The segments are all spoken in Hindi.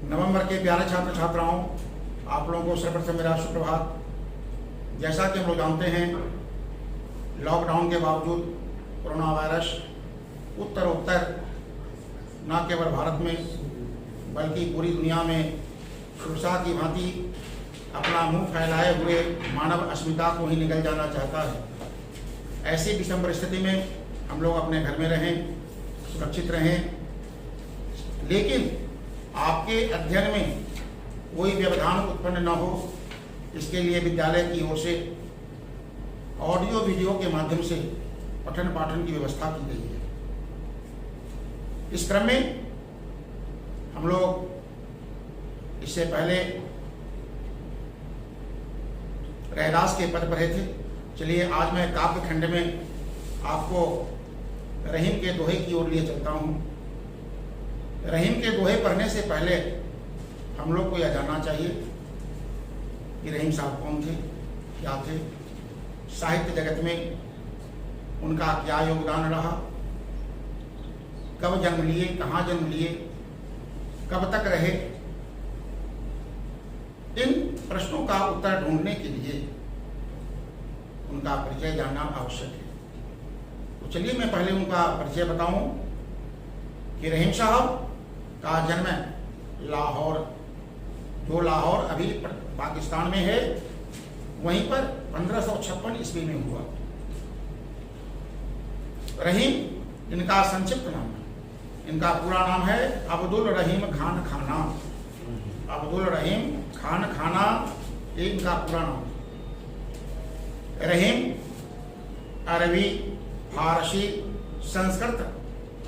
नवंबर के प्यारे छात्र छात्राओं, आप लोगों को सर्वप्रथम मेरा सुप्रभात। जैसा कि हम लोग जानते हैं, लॉकडाउन के बावजूद कोरोना वायरस उत्तर न केवल भारत में बल्कि पूरी दुनिया में सुरसा की भांति अपना मुंह फैलाए हुए मानव अस्मिता को ही निगल जाना चाहता है। ऐसी विषम परिस्थिति में हम लोग अपने घर में रहें, सुरक्षित रहें, लेकिन आपके अध्ययन में कोई व्यवधान उत्पन्न न हो, इसके लिए विद्यालय की ओर से ऑडियो वीडियो के माध्यम से पठन पाठन की व्यवस्था की गई है। इस क्रम में हम लोग इससे पहले रैदास के पद पढ़े थे। चलिए आज मैं काव्य खंड में आपको रहीम के दोहे की ओर लिए चलता हूँ। रहीम के दोहे पढ़ने से पहले हम लोग को यह जानना चाहिए कि रहीम साहब कौन थे, क्या थे, साहित्य जगत में उनका क्या योगदान रहा, कब जन्म लिए, कहाँ जन्म लिए, कब तक रहे। इन प्रश्नों का उत्तर ढूंढने के लिए उनका परिचय जानना आवश्यक है। तो चलिए मैं पहले उनका परिचय बताऊं कि रहीम साहब का जन्म लाहौर, जो लाहौर अभी पाकिस्तान में है, वहीं पर 1556 ईस्वी में हुआ। रहीम इनका संक्षिप्त नाम है। इनका पूरा नाम है अब्दुल रहीम खान खाना। अब्दुल रहीम खान खाना ये इनका पूरा नाम है। रहीम अरबी, फारसी, संस्कृत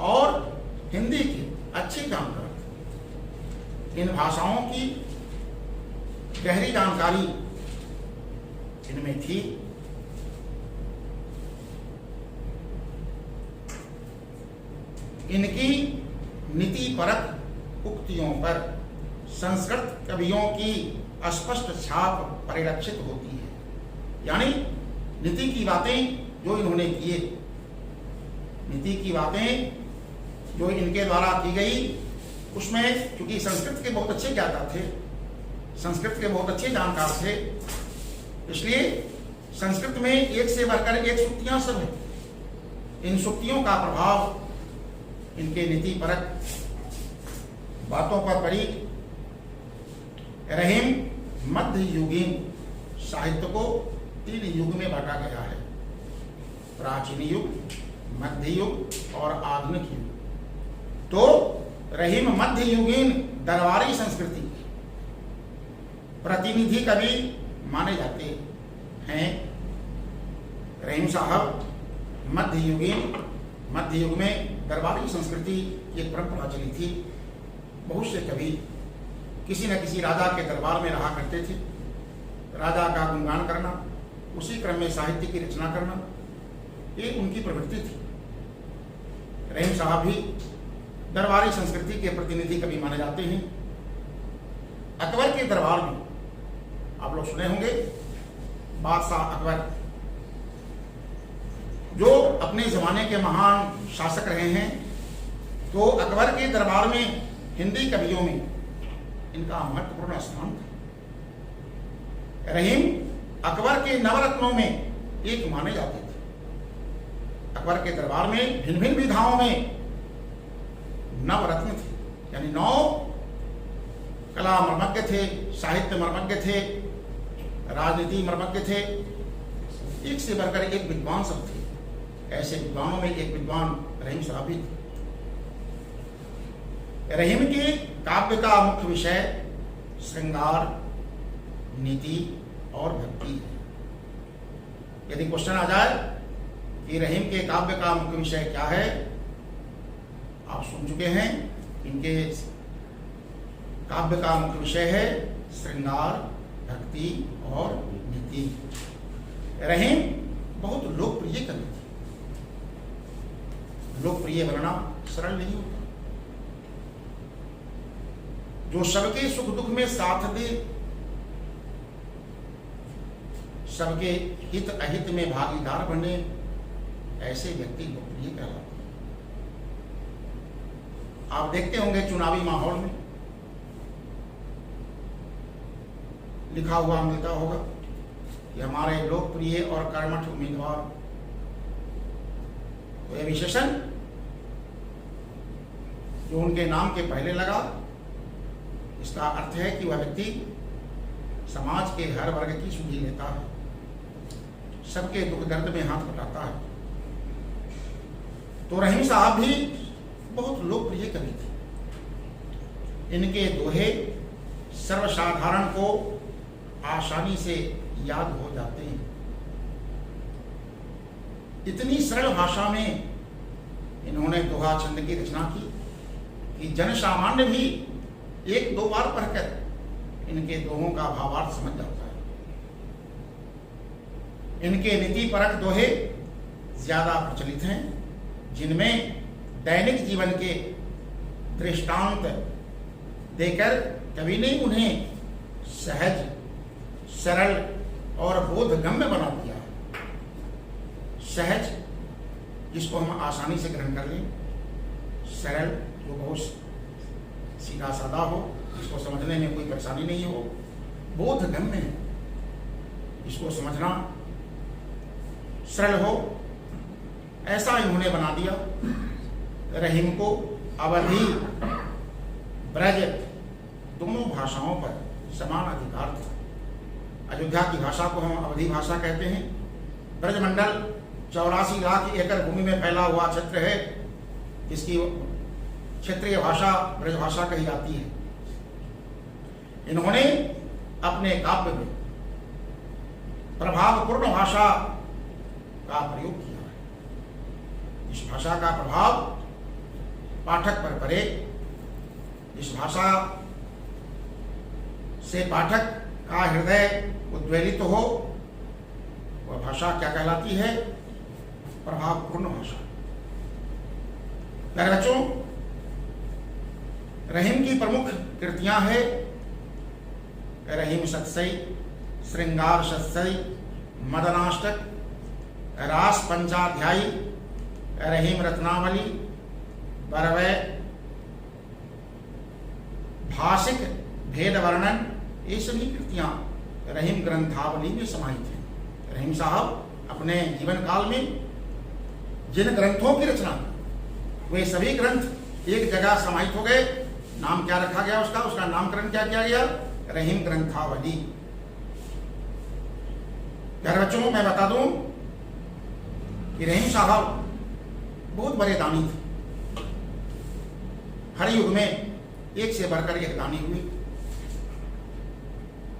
और हिंदी की अच्छी जानकारी, इन भाषाओं की गहरी जानकारी इनमें थी। इनकी नीतिपरक उक्तियों पर संस्कृत कवियों की स्पष्ट छाप परिलक्षित होती है। यानी नीति की बातें जो इन्होंने किए, नीति की बातें जो इनके द्वारा की गई, उसमें चूंकि संस्कृत के बहुत अच्छे ज्ञाता थे, संस्कृत के बहुत अच्छे जानकार थे, इसलिए संस्कृत में एक से बढ़कर एक सूक्तियां सब है। इन सूक्तियों का प्रभाव इनके नीतिपरक बातों पर पड़ी। रहीम मध्ययुगीन साहित्य को 3 युग में बांटा गया है: प्राचीन युग, मध्य युग और आधुनिक युग। तो रहीम मध्ययुगीन दरबारी संस्कृति प्रतिनिधि कवि माने जाते हैं। रहीम साहब मध्य युग में दरबारी संस्कृति एक परंपरा चली थी। बहुत से कवि किसी न किसी राजा के दरबार में रहा करते थे। राजा का गुणगान करना, उसी क्रम में साहित्य की रचना करना, ये उनकी प्रवृत्ति थी। रहीम साहब भी दरबारी संस्कृति के प्रतिनिधि कवि माने जाते हैं। अकबर के दरबार में आप लोग सुने होंगे, बादशाह अकबर जो अपने जमाने के महान शासक रहे हैं, तो अकबर के दरबार में हिंदी कवियों में इनका महत्वपूर्ण स्थान था। रहीम अकबर के नवरत्नों में एक माने जाते थे। अकबर के दरबार में भिन्न भिन्न विधाओं में नवरत्न थे, यानी 9 कला मर्मज्ञ थे, साहित्य मर्मज्ञ थे, राजनीति मर्मज्ञ थे, एक से बढ़कर एक विद्वान सब थे। ऐसे विद्वानों में एक विद्वान रहीम साहब भी थे। रहीम के काव्य का मुख्य विषय श्रृंगार, नीति और भक्ति है। यदि क्वेश्चन आ जाए कि रहीम के काव्य का मुख्य विषय क्या है, आप सुन चुके हैं। इनके काव्य का मुख्य विषय है श्रृंगार, भक्ति और नीति। रहीम बहुत लोकप्रिय कवि थे। लोकप्रिय बनना सरल नहीं होता। जो सबके सुख दुख में साथ दे, सबके हित अहित में भागीदार बने, ऐसे व्यक्ति लोकप्रिय कहलाते हैं। आप देखते होंगे चुनावी माहौल में लिखा हुआ मिलता होगा कि हमारे लोकप्रिय और कर्मठ उम्मीदवार। तो यह विशेषण जो उनके नाम के पहले लगा, इसका अर्थ है कि वह व्यक्ति समाज के हर वर्ग की सुधि लेता है, सबके दुख दर्द में हाथ बटाता है। तो रहीम साहब भी बहुत लोकप्रिय कवि थे। इनके दोहे सर्वसाधारण को आसानी से याद हो जाते हैं। इतनी सरल भाषा में इन्होंने दोहा छंद की रचना की कि जन सामान्य भी एक दो बार पढ़कर इनके दोहों का भावार्थ समझ जाता है। इनके नीति परक दोहे ज्यादा प्रचलित हैं, जिनमें दैनिक जीवन के दृष्टांत देकर कवि ने उन्हें सहज, सरल और बोधगम्य बना दिया है। सहज, जिसको हम आसानी से ग्रहण कर लें, सरल, जो बहुत सीधा साधा हो, जिसको समझने में कोई परेशानी नहीं हो, बोधगम्य, जिसको समझना सरल हो, ऐसा इन्होंने बना दिया। रहीम को अवधी, ब्रज दोनों भाषाओं पर समान अधिकार था। अयोध्या की भाषा को हम अवधी भाषा कहते हैं। ब्रजमंडल 84 लाख एकड़ भूमि में फैला हुआ क्षेत्र है, जिसकी क्षेत्रीय भाषा ब्रजभाषा कही जाती है। इन्होंने अपने काव्य में प्रभावपूर्ण भाषा का प्रयोग किया है। इस भाषा का प्रभाव पाठक पर पड़े, इस भाषा से पाठक का हृदय उद्वेलित हो, वह भाषा क्या कहलाती है? प्रभावपूर्ण भाषा। प्यारे बच्चों, रहीम की प्रमुख कृतियां हैं रहीम सतसई, श्रृंगार सतसई, मदनाष्टक, रास पंचाध्यायी, रहीम रत्नावली, बरवै, भाषिक भेद वर्णन। ये सभी कृतियां रहीम ग्रंथावली में समाहित हैं। रहीम साहब अपने जीवन काल में जिन ग्रंथों की रचना की, वे सभी ग्रंथ एक जगह समाहित हो गए। नाम क्या रखा गया उसका? उसका नामकरण क्या किया गया? रहीम ग्रंथावली। प्यारे बच्चों, मैं बता दूं कि रहीम साहब बहुत बड़े दानी थे। हर युग में एक से बढ़कर एक दानी हुए।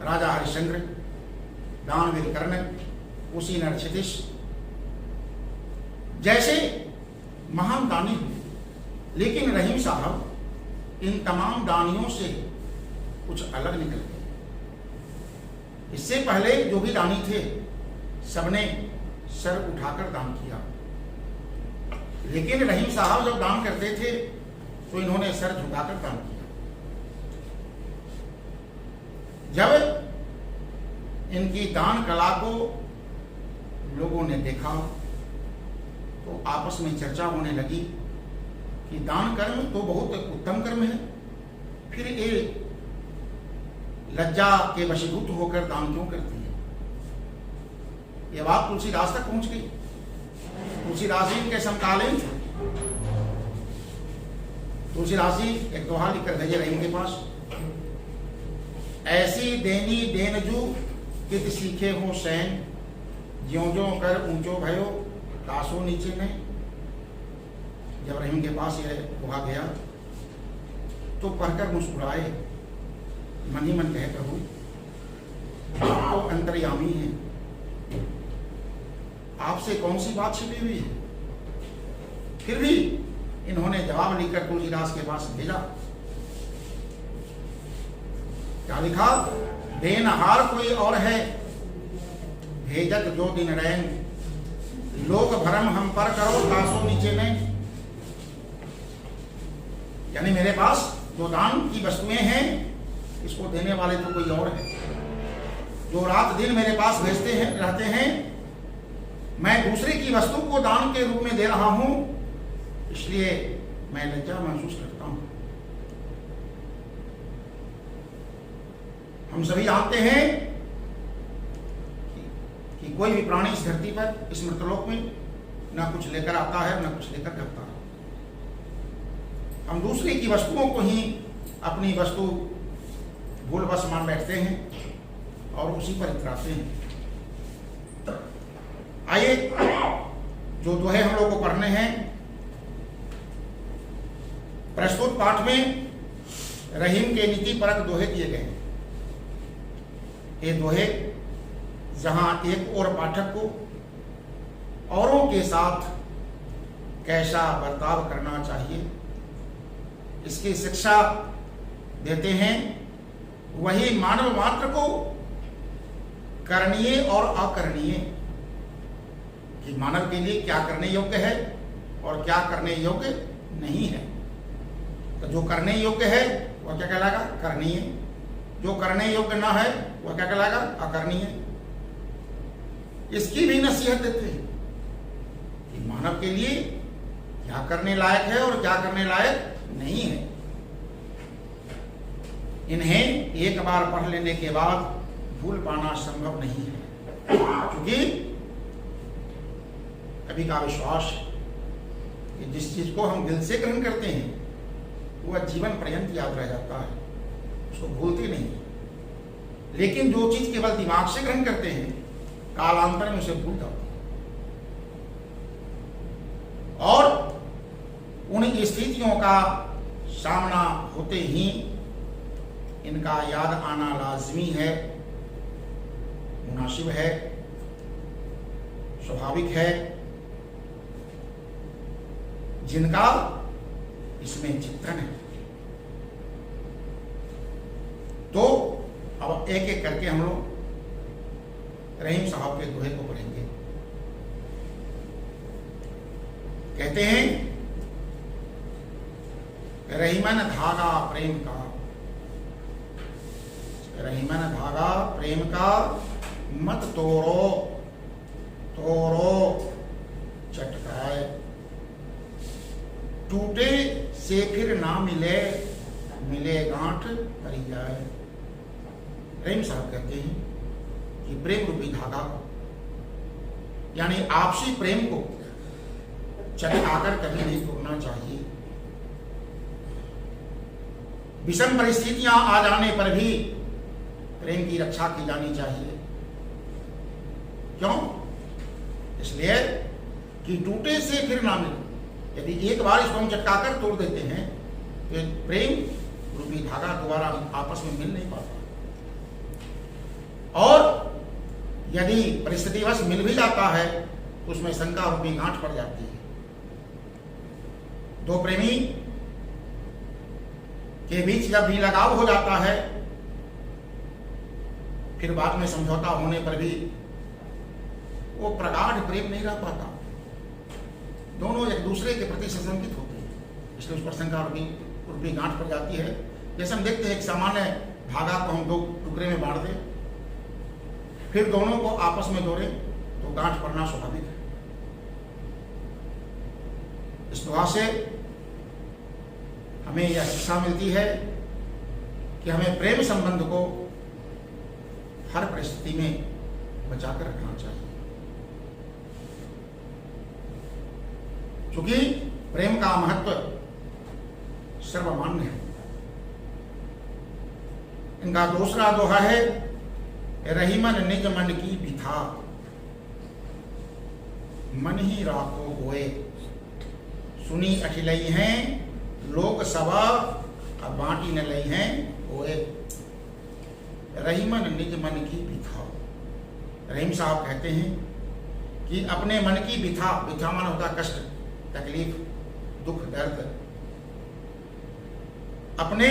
राजा हरिश्चंद्र, दानवीर कर्ण, उसी नरक्षितिश जैसे महान दानी हुए। लेकिन रहीम साहब इन तमाम दानियों से कुछ अलग निकल गए। इससे पहले जो भी दानी थे, सबने सर उठाकर दान किया, लेकिन रहीम साहब जब दान करते थे तो इन्होंने सर झुकाकर दान किया। जब इनकी दान कला को लोगों ने देखा तो आपस में चर्चा होने लगी कि दान कर्म तो बहुत उत्तम कर्म है, फिर ये लज्जा के वशीभूत होकर दान क्यों करती है? यह बात तुलसीदास तक पहुंच गई। तुलसीदास जी के समकालीन थे। तुलसीदास जी एक दोहा लिखकर भेजे रहीम के पास, ऐसी देनी देनजू कित सीखे हो सैन, ज्यों ज्यों कर ऊंचो भयो दासो नीचे ने। जब रहीम के पास यह दोहा गया तो पढ़कर मुस्कुराए, मन ही मन कहे, प्रभु आप तो अंतर्यामी हैं, आपसे कौन सी बात छिपी हुई है? फिर भी इन्होंने जवाब लिखकर तुलसीदास के पास भेजा। क्या लिखा? देनहार कोई और है, भेजत जो दिन रैन, लोक भरम हम पर करो दासो नीचे में। यानी मेरे पास जो दान की वस्तुएं हैं, इसको देने वाले तो कोई और है। जो रात दिन मेरे पास भेजते हैं रहते हैं, मैं दूसरे की वस्तु को दान के रूप में दे रहा हूं, इसलिए मैं लज्जा महसूस करता हूं। हम सभी जानते हैं कि कोई भी प्राणी इस धरती पर, इस मृतलोक में ना कुछ लेकर आता है ना कुछ लेकर जाता है। हम दूसरे की वस्तुओं को ही अपनी वस्तु भूलवश मान बैठते हैं और उसी पर इतराते हैं। आइए जो दोहे हम लोग को पढ़ने हैं, प्रस्तुत पाठ में रहीम के नीति परक दोहे दिए गए हैं। ये दोहे जहां एक और पाठक को औरों के साथ कैसा बर्ताव करना चाहिए इसकी शिक्षा देते हैं, वही मानव मात्र को करणीय और अकरणीय, कि मानव के लिए क्या करने योग्य है और क्या करने योग्य नहीं है। तो जो करने योग्य है वह क्या कहलाएगा? करणीय। जो करने योग्य ना है वह क्या कहलाएगा? अकरणीय। इसकी भी नसीहत देते हैं कि मानव के लिए क्या करने लायक है और क्या करने लायक नहीं है। इन्हें एक बार पढ़ लेने के बाद भूल पाना संभव नहीं है, क्योंकि कभी का विश्वास कि जिस चीज को हम दिल से ग्रहण करते हैं वह जीवन पर्यंत याद रह जाता है, उसको भूलते नहीं। लेकिन जो चीज केवल दिमाग से ग्रहण करते हैं कालांतर में उसे भूल जाते हैं। और उन स्थितियों का सामना होते ही इनका याद आना लाजमी है, मुनासिब है, स्वाभाविक है, जिनका इसमें चिंतन है। तो अब एक एक करके हम लोग रहीम साहब के दोहे को पढ़ेंगे। कहते हैं, रहीमन धागा प्रेम का, रहीमन धागा प्रेम का मत तोड़ो, तोड़ो चटकाए, टूटे से फिर ना मिले, मिले गांठ करी जाए। रहीम साहब कहते हैं कि प्रेम रूपी धागा यानी आपसी प्रेम को चटकाकर कभी नहीं तोड़ना चाहिए। विषम परिस्थितियां आ जाने पर भी प्रेम की रक्षा की जानी चाहिए। क्यों? इसलिए कि टूटे से फिर ना मिले। यदि एक बार इसको हम चटकाकर तोड़ देते हैं तो प्रेम रूपी धागा दोबारा आपस में मिल नहीं पाता। और यदि परिस्थितिवश मिल भी जाता है तो उसमें शंका रूपी गांठ पड़ जाती है। दो प्रेमी के बीच जब भी लगाव हो जाता है, फिर बाद में समझौता होने पर भी वो प्रगाढ़ प्रेम नहीं रह पाता। दोनों एक दूसरे के प्रति संशंकित होते हैं, इसलिए उस पर शंका रूपी गांठ पड़ जाती है। जैसे हम देखते हैं एक सामान्य धागा को हम दो टुकड़े में बांट दें, फिर दोनों को आपस में जोड़ें तो गांठ पड़ना स्वाभाविक है। इस दुआ से हमें यह शिक्षा मिलती है कि हमें प्रेम संबंध को हर परिस्थिति में बचाकर रखना चाहिए, क्योंकि प्रेम का महत्व सर्वमान्य है। इनका दूसरा दोहा है, रहीमन निज मन की बिथा, मन ही राखो होए, सुनी अठिलई हैं लोक सभा, अब बांटी न लई हैं होए। रहीमन निज मन की बिथा। रहीम साहब कहते हैं कि अपने मन की बिथा, बिथा मन होता कष्ट, तकलीफ, दुख, दर्द, अपने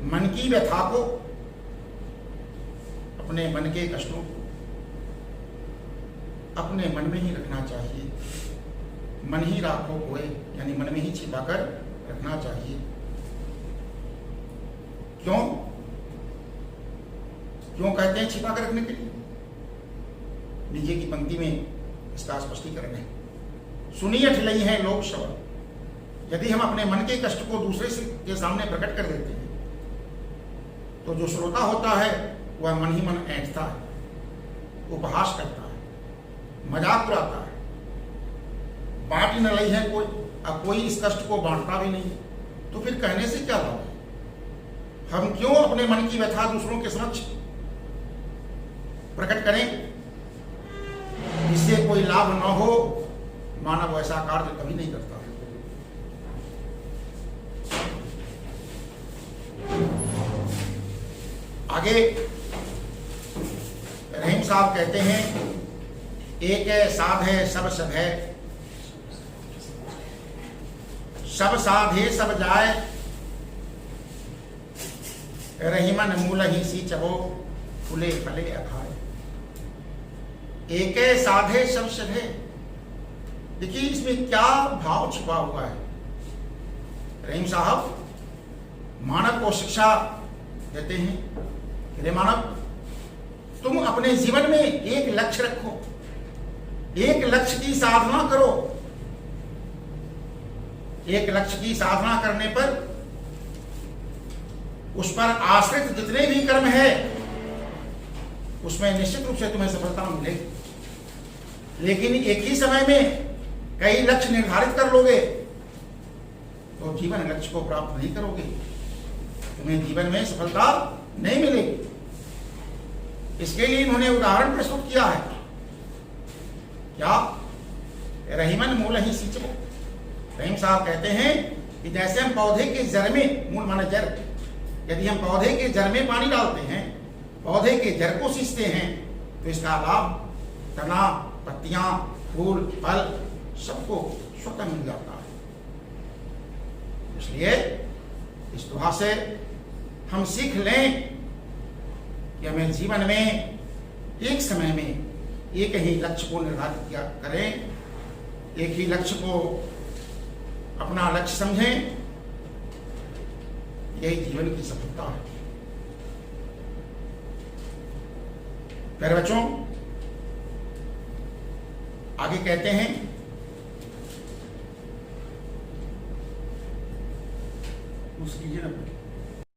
मन की व्यथा को, अपने मन के कष्टों को अपने मन में ही रखना चाहिए। मन ही राखो होए यानी मन में ही छिपाकर रखना चाहिए। क्यों क्यों कहते हैं छिपाकर रखने के लिए? नीचे की पंक्ति में इसका स्पष्टीकरण है। सुनी अठिलई है लोक शब्द। यदि हम अपने मन के कष्ट को दूसरे के सामने प्रकट कर देते हैं तो जो श्रोता होता है वह मन ही मन ऐंठता है, उपहास करता है, मजाक उड़ाता है। बांट ही न रही है कोई, अब कोई इस कष्ट को बांटता भी नहीं, तो फिर कहने से क्या लाभ है? हम क्यों अपने मन की व्यथा दूसरों के समक्ष प्रकट करें? इससे कोई लाभ न हो, मानव ऐसा कार्य कभी नहीं करता। आगे रहीम साहब कहते हैं, एक है साध है सब सब है, सब साधे सब जाए, रहीमन मूल ही सी चबो, फूले फले अखाए। एक साधे सब सधे। देखिए इसमें क्या भाव छुपा हुआ है। रहीम साहब मानव को शिक्षा देते हैं, अरे मानव, तुम अपने जीवन में एक लक्ष्य रखो, एक लक्ष्य की साधना करो। एक लक्ष्य की साधना करने पर उस पर आश्रित जितने भी कर्म है उसमें निश्चित रूप से तुम्हें सफलता मिलेगी। लेकिन एक ही समय में कई लक्ष्य निर्धारित कर लोगे तो जीवन लक्ष्य को प्राप्त नहीं करोगे, तुम्हें जीवन में सफलता नहीं मिलेगी। इसके लिए इन्होंने उदाहरण प्रस्तुत किया है। क्या? रहीमन मूल ही सींचो। रहीम साहब कहते हैं कि जैसे हम पौधे के जड़ में, मूल माने जड़, यदि हम पौधे के जड़ में पानी डालते हैं, पौधे के जड़ को सींचते हैं, तो इसका लाभ तना, पत्तियां, फूल, फल सबको स्वतः मिल जाता है। इसलिए इस दुआ से हम सीख लें कि हमें जीवन में एक समय में एक ही लक्ष्य को निर्धारित किया करें, एक ही लक्ष्य को अपना लक्ष्य समझें। यही जीवन की सफलता है। प्यारे बच्चों, आगे कहते हैं, उसकी